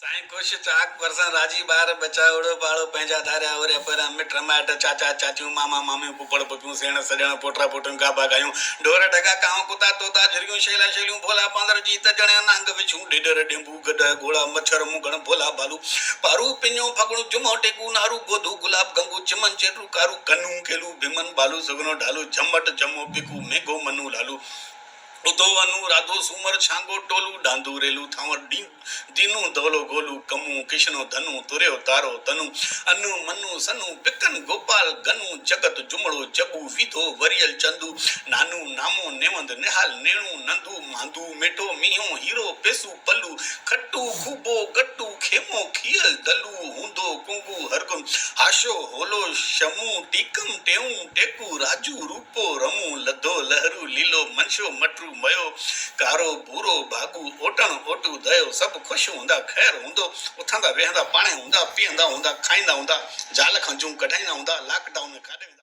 साईं खुश चाक परसा राजी बार बचावड़ो बाड़ो पंहिंजा धारिया ओरे पर मिट माइट चाचा चाचियूं मामा मामियूं पुपड़ पुपियूं सेण सॼण पोटरा पोटियूं गाबा गायूं ढोर ढगा कांव कुता तोता झिरगियूं शैला शैलियूं भोला पांदर जी तजण नांग विछूं ढिडर डिंबू गड घोड़ा मच्छर मुगण भोला बालू पारू पिञो फगणु जुमो टेकू नारू गोधू गुलाब गंगू चिमन चेटू कारू कन्नू केलू भिमन बालू सगनो ढालू झमट जमो पिकू मेघो मनु लालू उदो अनु राधो सुमर छांगो टोलू डांदू रेलू थावर दीनू धोलो गोलू कमू किशनो धनु तुर्यो तारो तनु अनु मनु सनु पिकन गोपाल गनु जगत जुमड़ो जगू विधो वरियल चंदू नानू नामो नेवंद निहाल नेणू नंदू मांदू मेठो मीहो हीरो पेसू पल्लू खट्टू खूबो गट्टू खेमो खियल दलू हुंदो कुंगू हरगुन आशो होलो शमू टीकम टेऊ टेकू राजू रूपो रमू लधो लहरू लीलो मनशो मटरू मयो कारो भूरो भागू ओटण ओटू दयो सब खुश हुंदा खैर हुंदो उथंदा वेहंदा पाणे हुंदा पीअंदा हुंदा खाईंदा हुंदा जाल खंजूं कढाईंदा हुंदा लॉकडाउन में काढे